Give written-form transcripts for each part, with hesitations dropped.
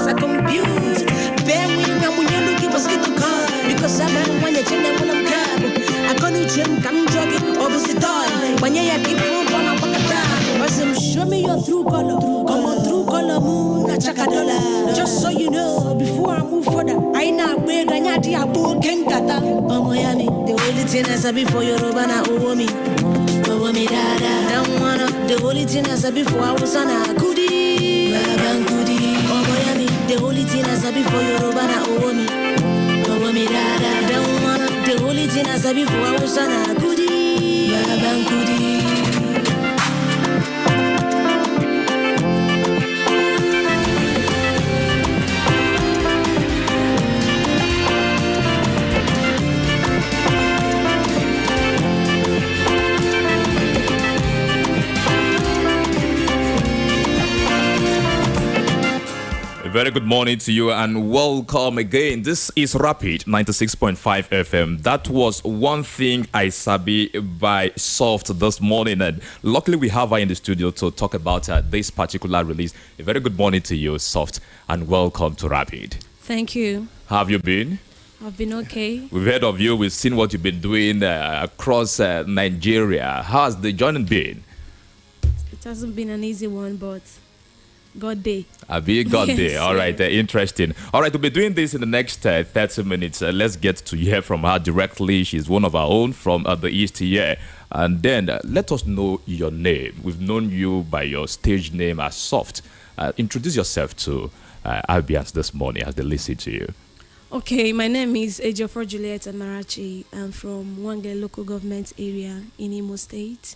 cause I compute. Bear with me when you look at mosquito call. Because I'm on when you change when I'm cab. I can't do gym, come jogging, opposite dog. When you keep food, on a bucket. Show me your true color. Come on, true color, moon, a chakadola. Just so you know, before I move further, I know where Ganyati Abu Kenkata. Oh, Miami, the only thing I said before you're over now, oh, me. Oh, me, dada. Don't wanna, the only thing I said before I was on a goodie. Bang goodie. Oh, Miami, the only thing I said before you're over now, oh, me. Oh, me, dada. Don't wanna, the only thing I said before I was on a goodie. Bang goodie. Very good morning to you and welcome again. This is Rapid 96.5 FM. That was One Thing I Sabi by Soft this morning. And luckily we have her in the studio to talk about this particular release. A very good morning to you, Soft, and welcome to Rapid. Thank you. How have you been? I've been okay. We've heard of you. We've seen what you've been doing across Nigeria. How has the journey been? It hasn't been an easy one, but God day. Abi God Yes, day. All right, interesting. All right, we'll be doing this in the next 30 minutes. Let's get to hear from her directly. She's one of our own from the East here. And then let us know your name. We've known you by your stage name as Soft. Introduce yourself to Albians this morning as they listen to you. Okay, my name is Ejiofor Juliet Amarachi. I'm from Wange local government area in Imo State.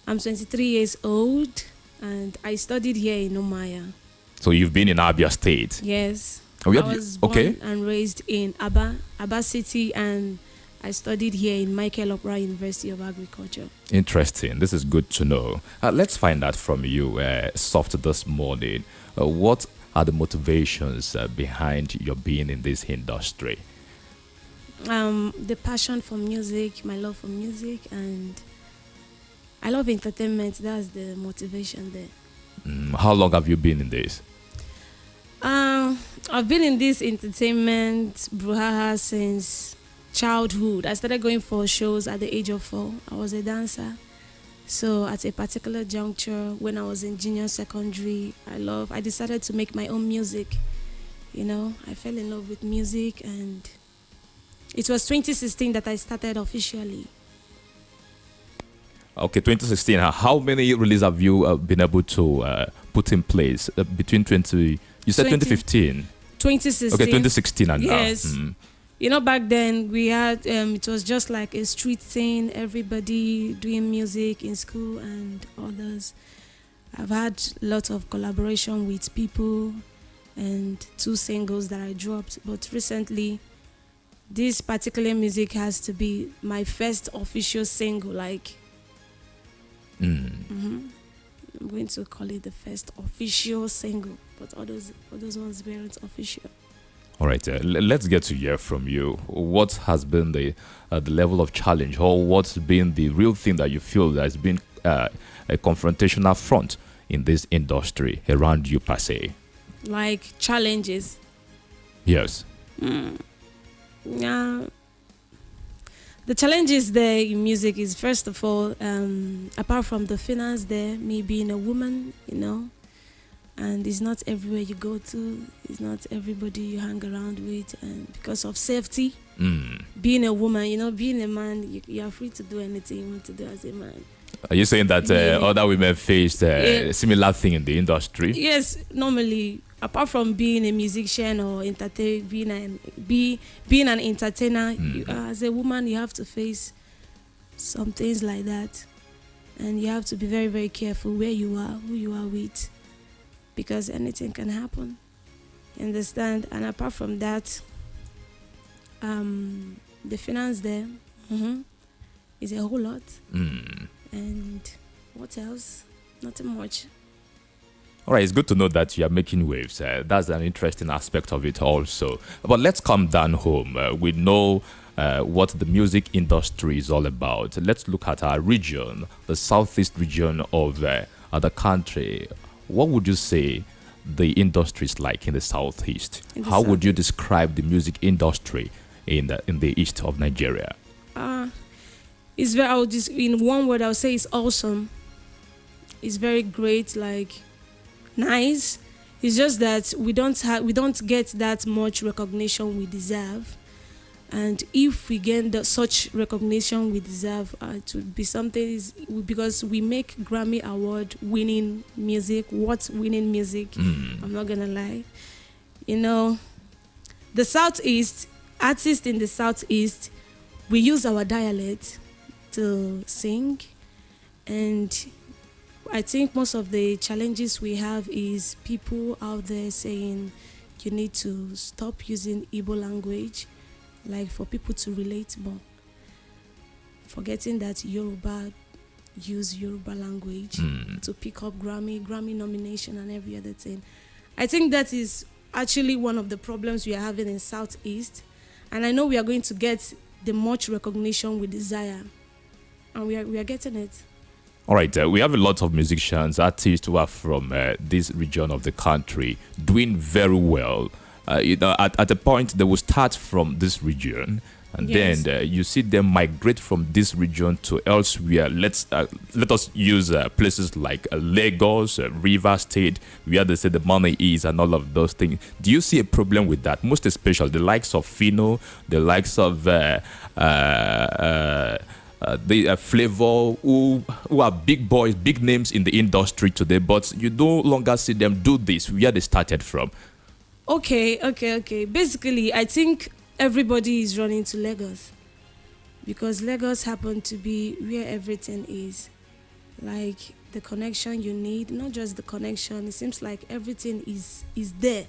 I'm 23 years old. And I studied here in Omaya. So you've been in Abia State? Yes. Oh, I was born and raised in Aba City, and I studied here in Michael Opera University of Agriculture. Interesting. This is good to know. Let's find out from you, Soft, this morning. What are the motivations behind your being in this industry? The passion for music, my love for music, and I love entertainment. That's the motivation there. How long have you been in this? I've been in this entertainment brouhaha since childhood. I started going for shows at the age of 4. I was a dancer. So at a particular juncture, when I was in junior secondary, I decided to make my own music. You know, I fell in love with music, and it was 2016 that I started officially. Okay, 2016. How many releases have you been able to put in place between 20? You said 2015. 2016. Okay, 2016 and yes. now. You know, back then we had it was just like a street scene. Everybody doing music in school and others. I've had lots of collaboration with people and 2 singles that I dropped. But recently, this particular music has to be my first official single. Like. I'm going to call it the first official single, but all those ones weren't official. All right, let's get to hear from you. What has been the level of challenge, or what's been the real thing that you feel that has been a confrontational front in this industry around you per se? Like challenges? Yes. Yeah. The challenges there in music is, first of all, apart from the finance there, me being a woman, you know, and it's not everywhere you go to, it's not everybody you hang around with, and because of safety, being a woman, you know, being a man, you are free to do anything you want to do as a man. Are you saying that other women face a similar thing in the industry? Yes, normally. Apart from being a musician or being an entertainer, as a woman, you have to face some things like that. And you have to be very, very careful where you are, who you are with, because anything can happen. You understand? And apart from that, the finance there is a whole lot. And what else? Nothing much. All right, it's good to know that you are making waves. That's an interesting aspect of it also. But let's come down home. We know what the music industry is all about. Let's look at our region, the southeast region of the country. What would you say the industry is like in the southeast? In the How would you describe the music industry in the east of Nigeria? It's very. I would just, in one word, I would say it's awesome. It's very great, like nice. It's just that we don't get that much recognition we deserve. And if we get such recognition we deserve, it would be something because we make Grammy Award winning music. What's winning music? I'm not gonna lie. You know, the Southeast, artists in the Southeast, we use our dialect to sing. And I think most of the challenges we have is people out there saying you need to stop using Igbo language, like for people to relate more. Forgetting that Yoruba use Yoruba language to pick up Grammy nomination and every other thing. I think that is actually one of the problems we are having in Southeast. And I know we are going to get the much recognition we desire. And we are getting it. All right, we have a lot of musicians, artists who are from this region of the country doing very well. At a point, they will start from this region, and then you see them migrate from this region to elsewhere. Let us use places like Lagos, Rivers State, where they say the money is, and all of those things. Do you see a problem with that? Most especially the likes of Fino, the likes of the Flavor, who are big boys, big names in the industry today, but you no longer see them do this where they started from. Okay. Basically, I think everybody is running to Lagos because Lagos happened to be where everything is. Like the connection you need, not just the connection, it seems like everything is there.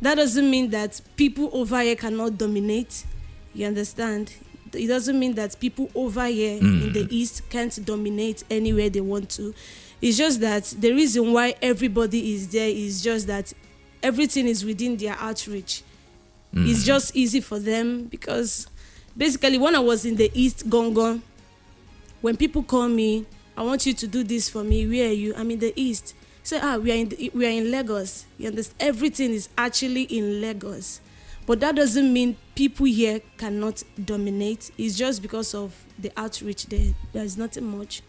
That doesn't mean that people over here cannot dominate. You understand? It doesn't mean that people over here in the East can't dominate anywhere they want to. It's just that the reason why everybody is there is just that everything is within their outreach. It's just easy for them because basically when I was in the East Gongon, when people call me, I want you to do this for me. Where are you? I'm in the East. Say, we are in Lagos. You understand? Everything is actually in Lagos. But that doesn't mean people here cannot dominate. It's just because of the outreach there. There's nothing much.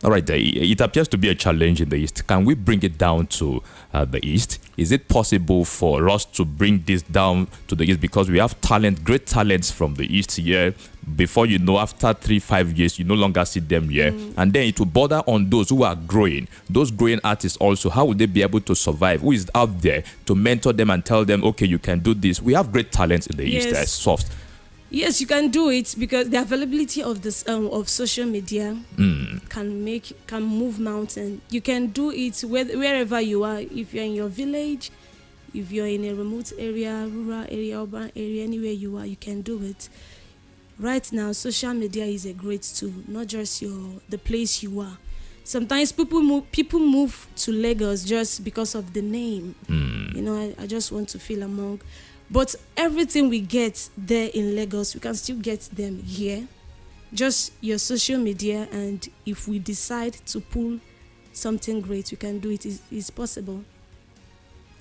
All right, it appears to be a challenge in the East. Can we bring it down to the East? Is it possible for us to bring this down to the East? Because we have talent, great talents from the East here. Before you know, after 3-5 years, you no longer see them here. And then it will border on those who are growing. Those growing artists also, how would they be able to survive? Who is out there to mentor them and tell them, okay, you can do this? We have great talents in the East, soft. Yes, you can do it because the availability of this of social media can move mountain. You can do it wherever you are. If you're in your village, if you're in a remote area, rural area, urban area, anywhere you are, you can do it. Right now, social media is a great tool, not just the place you are. Sometimes people move to Lagos just because of the name. You know, I just want to feel among. But everything we get there in Lagos, we can still get them here. Just your social media, and if we decide to pull something great, we can do it. It's possible.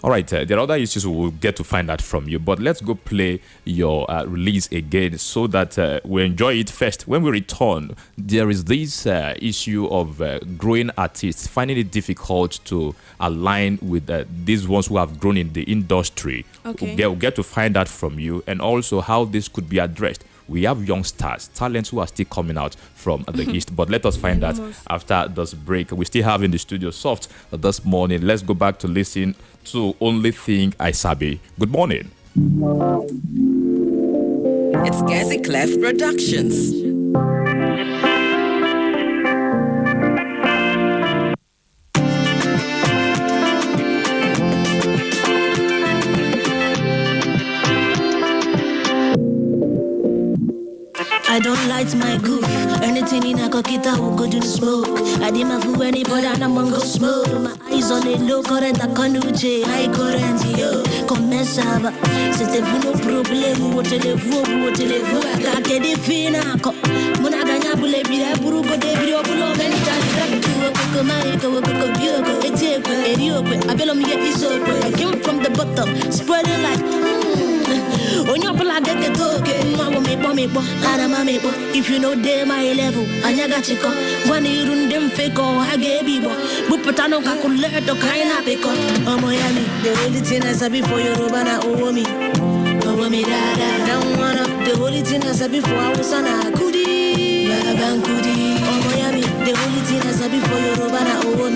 All right, there are other issues we will get to find out from you, but let's go play your release again so that we enjoy it first. When we return, there is this issue of growing artists, finding it difficult to align with these ones who have grown in the industry. Okay. We'll get to find out from you, and also how this could be addressed. We have young stars, talents who are still coming out from the East. But let us find out after this break. We still have in the studio Soft this morning. Let's go back to listen to Only Thing I Sabi. Good morning. It's Gazi Clef Productions. I don't light my goof. Anything in a coquita will go to the smoke. I did my food anybody and I'm gonna go smoke. My eyes on the low current, I can't do it. High current, yo. Come sava. C'était-vous nos problèmes? Où téléphone, I can't get it fina. Mona gagna bule bile, buru go de biro bulo mental. I came from the bottom, spreading like on your blood, get the token. If you know them, my level, and you got chico. When you run them fake or I gave you, but Patano calculate the kind of pick up. Oh, Miami, the only thing I said before you Robana, oh, me, dada. Don't wanna, the only thing I said before I was on a goodie, Babankudi. Oh, Miami, the only thing I said before you Robana, oh,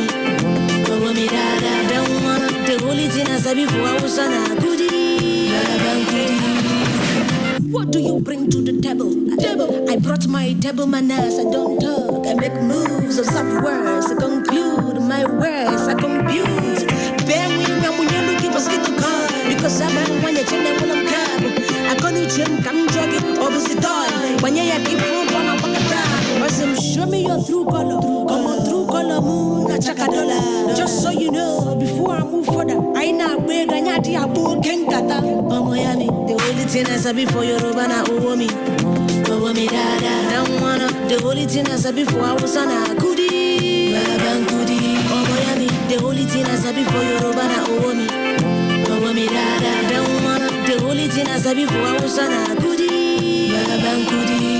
me, dada. Don't wanna, the only thing I said before I was on a goodie, Babankudi. What do you bring to the table? I brought my table manners. I don't talk. I make moves of soft words. I conclude my words. I compute. Bear with me when you look at mosquito car. Because I'm when you check them when I'm cabo. I can't gym, come jogging, opposite door. When you have people, one up a show me your true color. Come on, true color moon, a chakadola. Just so you know, before I move further, I know where Ganyati Abu Kenkata. Oh, Miami, the only thing I said before you Robana, oh, me, dada. Don't wanna, the only thing I said before I was on a goodie, Babankudi. Oh, Miami, the only thing I said before you Robana, oh, me, dada. Don't wanna, the only thing I said before I was on a goodie, Babankudi.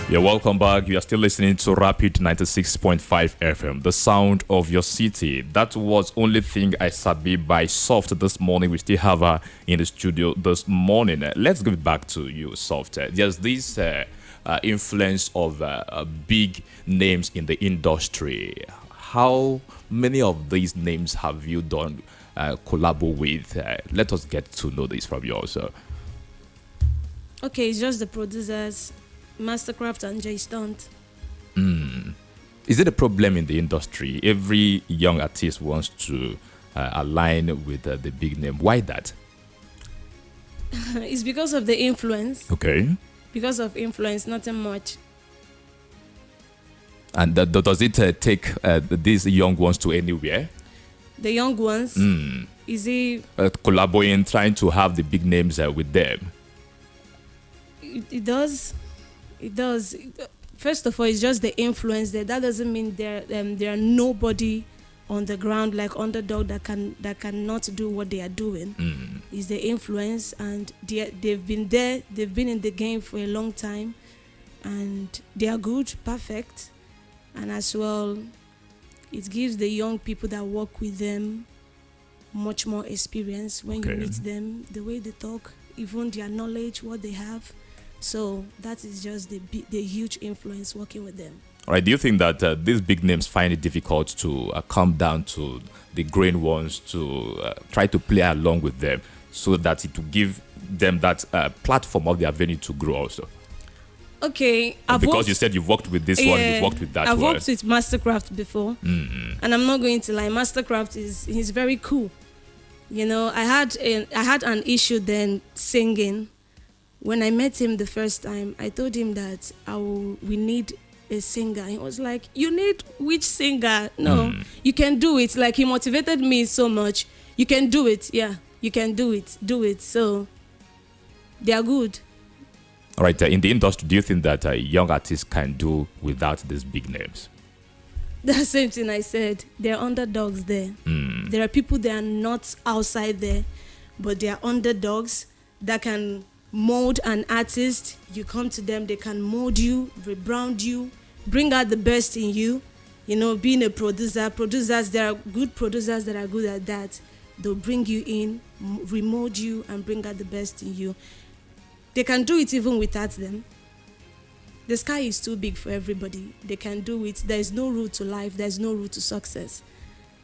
Yeah, welcome back. You are still listening to Rapid 96.5 FM, the sound of your city. That was Only Thing I Sabi by Soft this morning. We still have her in the studio this morning. Let's give it back to you, Soft. There's this influence of big names in the industry. How many of these names have you done collabo with? Let us get to know this from you also. Okay, it's just the producers, Mastercraft and J Stunt. Is it a problem in the industry? Every young artist wants to align with the big name. Why that? It's because of the influence. Okay. Because of influence, nothing much. And does it take these young ones to anywhere? The young ones, is it collaborating, trying to have the big names with them? It does. It does. First of all, it's just the influence there. That doesn't mean there are nobody on the ground like underdog that cannot do what they are doing. It's the influence, and they've been there. They've been in the game for a long time, and they are good, perfect, and as well, it gives the young people that work with them much more experience when you meet them, the way they talk, even their knowledge, what they have. So that is just the huge influence working with them. All right. Do you think that these big names find it difficult to come down to the grain ones to try to play along with them so that it will give them that platform of their venue to grow also? Okay. Because you said you've worked with this one, you've worked with that one. I've worked with Mastercraft before. And I'm not going to lie, Mastercraft he's very cool. You know, I had an issue then singing. When I met him the first time, I told him that we need a singer. He was like, "You need which singer? No, you can do it." Like, he motivated me so much. You can do it. Yeah, you can do it. Do it. So they are good. All right. In the industry, do you think that young artists can do without these big names? The same thing I said. There are underdogs there. There are people that are not outside there, but they are underdogs that can mold an artist. You come to them, they can mold you, rebrand you, bring out the best in you. You know, being a producers, there are good producers that are good at that. They'll bring you in, remold you, and bring out the best in you. They can do it even without them. The sky is too big for everybody. They can do it. There is no route to life. There's no route to success.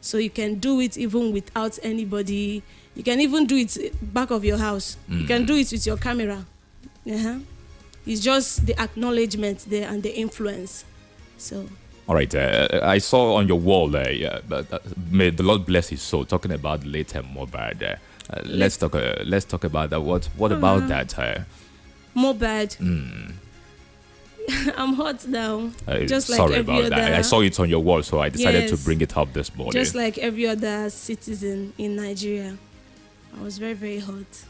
So you can do it even without anybody, You can even do it back of your house. You can do it with your camera. It's just the acknowledgement there and the influence. So. All right, I saw on your wall there, may the Lord bless his soul, talking about the late Mohbad. Let's talk about that. What about that? Mohbad. I'm hot now. Just like sorry every about other. that. I saw it on your wall, so I decided to Yes. bring it up this morning. Just like every other citizen in Nigeria, I was very, very hot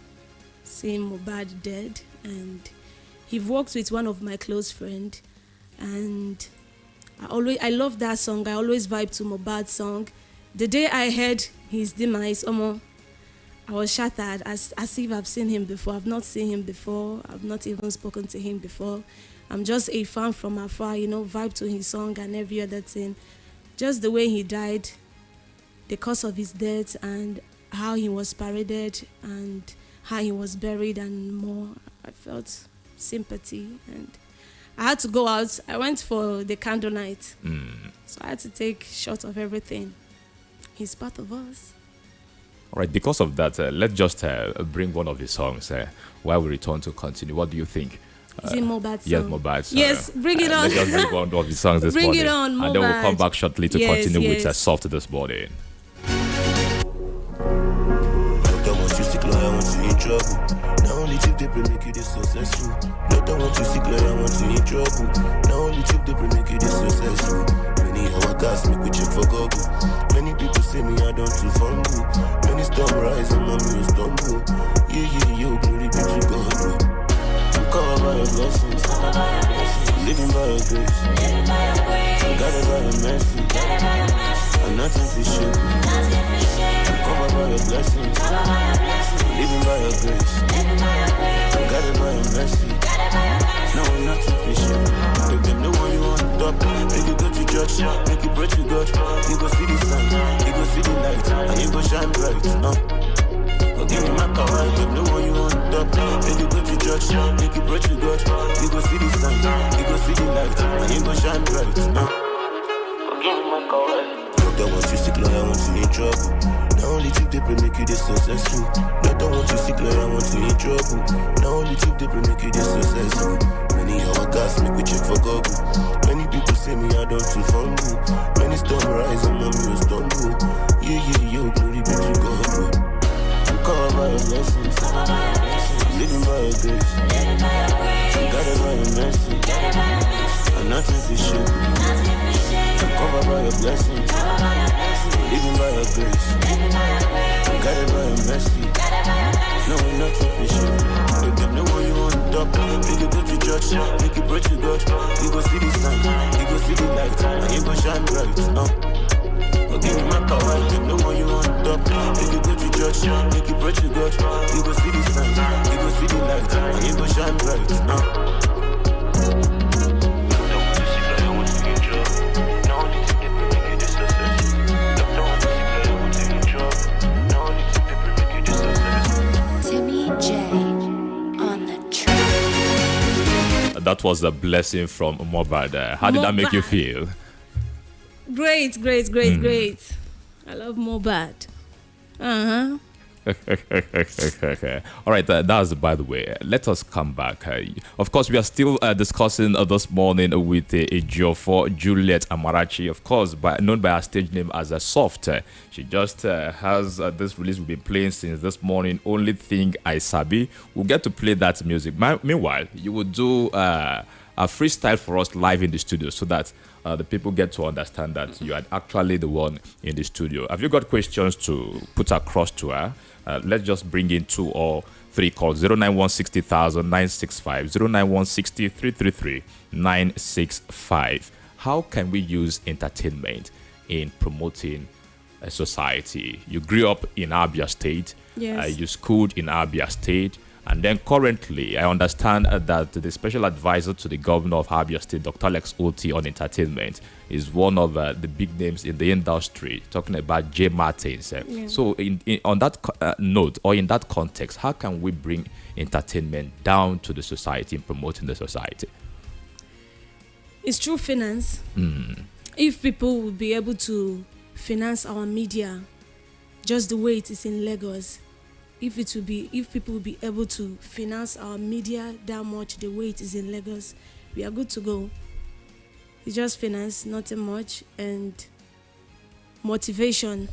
seeing Mohbad dead. And he worked with one of my close friends, and I love that song. I always vibe to Mohbad's song. The day I heard his demise, I was shattered as if I've seen him before. I've not seen him before. I've not even spoken to him before. I'm just a fan from afar, vibe to his song and every other thing. Just the way he died, the cause of his death, and how he was paraded and how he was buried and more. I felt sympathy, and I had to go out. I went for the candle night. So I had to take shot of everything. He's part of us. All right, because of that, let's just bring one of his songs while we return to continue. What do you think? Is it Mohbad song? Yes, Mohbad song. Yes, bring it on. Let's just bring one of his songs this Bring morning. it on, and then we'll Mohbad. come back shortly to Yes, continue with yes. Soft this morning. Don't want you sick like I want you in trouble. Now only tip they make you this successful. No, don't want you sick like I want you in trouble. Now only tip they make you this successful. Many our gas make we check for Google. Many people say me I don't too fumble. Many storm rise and mommy will stumble. Yeah, glory be to God. I'm covered by your blessings. Living by your grace. I'm guided by your mercy. And nothing to shake me. I'm covered by your blessings. Living by your grace. I'm guided by your mercy. No, nothing to shake me. If them know what you want to top, make you go to church, make you pray to God. You go see the sun, you go see the light, and you go shine bright. Give me my power, if them know what you want to top, make you go to church, make you pray to God. You go see the sun, you go see the light, and you go shine bright. Give me my power. Don't want you sick like I want you in trouble. Now only tip they make you this successful. Don't want you sick like I want you in trouble. Now only tip they make you this successful. Many our gas make we check for Google. Many people say me I don't too fumble. Many storm rise and mommy will stumble. Yeah, glory be to God. I'm covered by your blessings. Living by your grace. I'm guided by your mercy. And nothing to shake me. I'm covered by your blessings. Living by your grace. I'm guided by your mercy. No, nothing to shake me. If them know what you want to top, make you go to church, make you pray to God. You go see the sun, you go see the light, and you go shine bright. Give me my power, if them know what you want to top, make you go to church, make you pray to God. You go see the sun, you go see the light, and you go shine bright. Timmy J on the track. That was a blessing from Mohbad. How did that make you Mohbad. feel? Great. I love Mohbad. All right, that's by the way. Let us come back. Of course, we are still discussing this morning with Ejiofor Juliet Amarachi, of course, known by her stage name as a Soft. She just has this release we've been playing since this morning, Only Thing I Sabi. We'll get to play that music. Meanwhile, you will do a freestyle for us live in the studio so that the people get to understand that you are actually the one in the studio. Have you got questions to put across to her? Let's just bring in 2 or 3 calls. 091 60,000 965, 091 60 333 965. How can we use entertainment in promoting a society? You grew up in Abia State. Yes. You schooled in Abia State. And then currently, I understand that the special advisor to the governor of Abia State, Dr. Alex Oti, on entertainment, is one of the big names in the industry, talking about Jay Martins. Yeah. So on that note, or in that context, how can we bring entertainment down to the society and promoting the society? It's through finance. If people would be able to finance our media just the way it is in Lagos, if people will be able to finance our media that much the way it is in Lagos, we are good to go. It's just finance, nothing much, and motivation.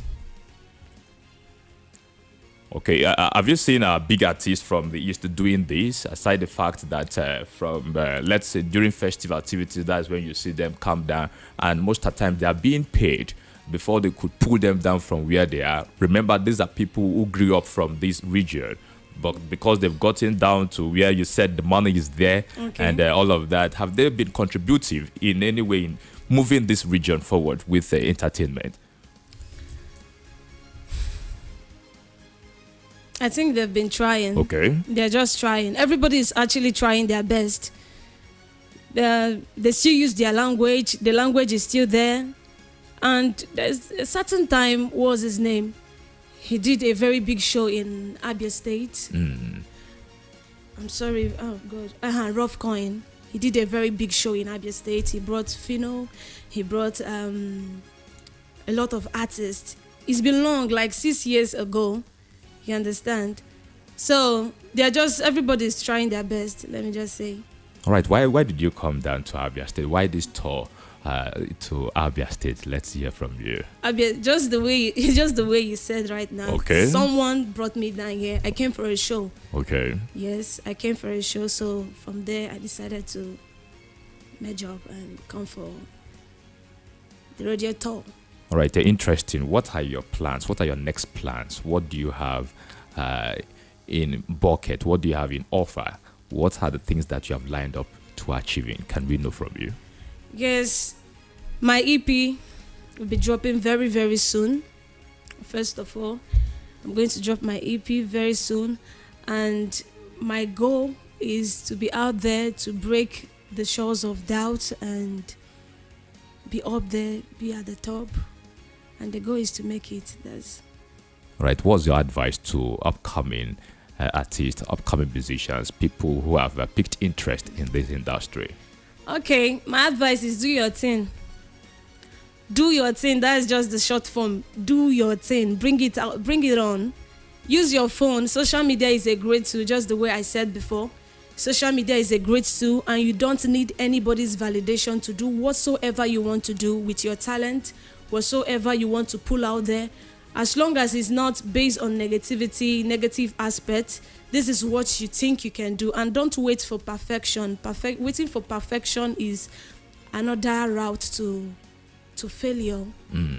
Okay, have you seen big artists from the East doing this? Aside the fact that from, let's say, during festive activities, that's when you see them come down, and most of the time they are being paid before they could pull them down from where they are. Remember, these are people who grew up from this region, but because they've gotten down to where you said the money is there, Okay. and all of that, have they been contributive in any way in moving this region forward with entertainment? I think they've been trying. Okay. They're just trying. Everybody is actually trying their best. They still use their language. The language is still there. And there's a certain time, what was his name? He did a very big show in Abia State. I'm sorry. Oh, God. Rough Coin. He did a very big show in Abia State. He brought Fino. He brought a lot of artists. It's been long, like 6 years ago. You understand? So everybody's trying their best, let me just say. All right. Why did you come down to Abia State? Why this tour to Abia State? Let's hear from you. Abia, just the way you said right now. Okay. Someone brought me down here. I came for a show. Okay. Yes, I came for a show. So from there, I decided to merge up and come for the radio tour. All right, interesting. What are your plans? What are your next plans? What do you have in bucket? What do you have in offer? What are the things that you have lined up to achieving? Can we know from you? Yes, my EP will be dropping very, very soon. First of all, I'm going to drop my EP very soon. And my goal is to be out there to break the shores of doubt and be up there, be at the top. And the goal is to make it. That's Right. What's your advice to upcoming artists, upcoming musicians, people who have picked interest in this industry? okay. My advice is do your thing. Do your thing. That's just the short form. Do your thing. Bring it out. Bring it on. Use your phone. Social media is a great tool, just the way I said before. Social media is a great tool, and you don't need anybody's validation to do whatsoever you want to do with your talent, whatsoever you want to pull out there. As long as it's not based on negativity, negative aspects, this is what you think you can do. And don't wait for perfection. Waiting for perfection is another route to failure.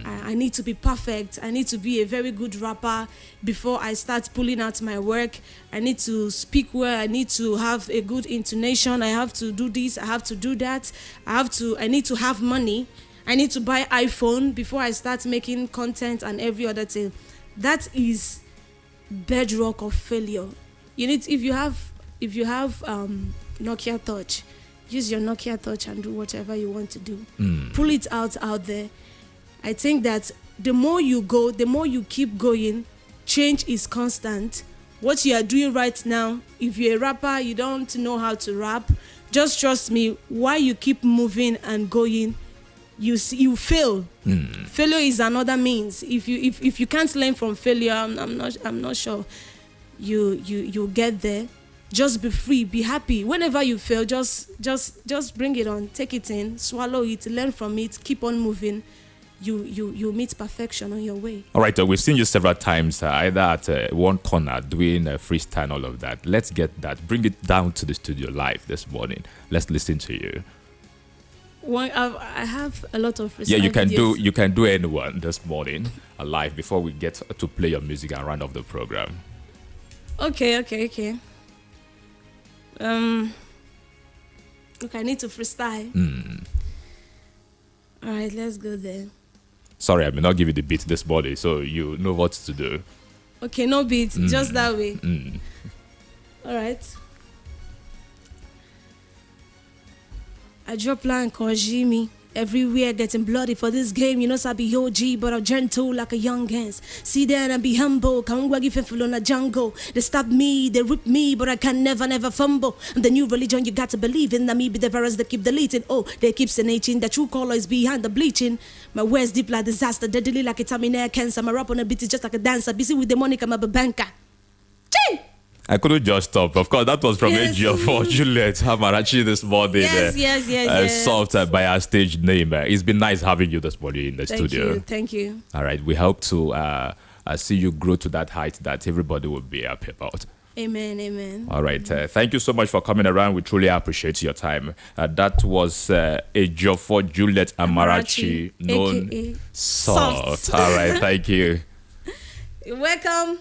I need to be perfect. I need to be a very good rapper before I start pulling out my work. I need to speak well. I need to have a good intonation. I have to do this. I have to do that. I need to have money. I need to buy iPhone before I start making content and every other thing. That is bedrock of failure. You need, if you have Nokia Touch, use your Nokia Touch and do whatever you want to do. Pull it out there. I think that the more you go, the more you keep going. Change is constant. What you are doing right now, if you're a rapper, you don't know how to rap, just trust me. While you keep moving and going, you fail. Failure is another means. If you can't learn from failure, I'm not sure you'll get there. Just be free, be happy. Whenever you fail, just bring it on, take it in, swallow it, learn from it, keep on moving. You meet perfection on your way. All right, we've seen you several times, either at one corner doing freestyle and all of that. Let's get that. Bring it down to the studio live this morning. Let's listen to you. I have a lot of freestyle. Yeah, you can videos. you can do anyone this morning live before we get to play your music and round off the program. Okay. Okay, I need to freestyle. All right, let's go there. Sorry, I may not give you the beat this morning, so you know what to do. Okay, no beat, just that way. All right. I drop line called Jimmy. Everywhere getting bloody for this game. You know, I be OG, but I'm gentle like a young hands. See that and be humble. Can't give full on a jungle. They stop me, they rip me, but I can never fumble. I'm the new religion you got to believe in. That me be the virus that keep deleting. Oh, they keep snitching. The true color is behind the bleaching. My words deep like disaster. Deadly like a terminal cancer. My rap on a beat is just like a dancer. Busy with the money, I'm a banker. I couldn't just stop. Of course, that was from Yes. AG4 Juliet Amarachi this morning. Yes. Soft by our stage name. It's been nice having you this morning in the studio. Thank you. All right. We hope to see you grow to that height that everybody will be happy about. Amen. All right. Thank you so much for coming around. We truly appreciate your time. That was AG4 Juliet Amarachi, known AKA Soft. Soft. All right. Thank you. You're welcome.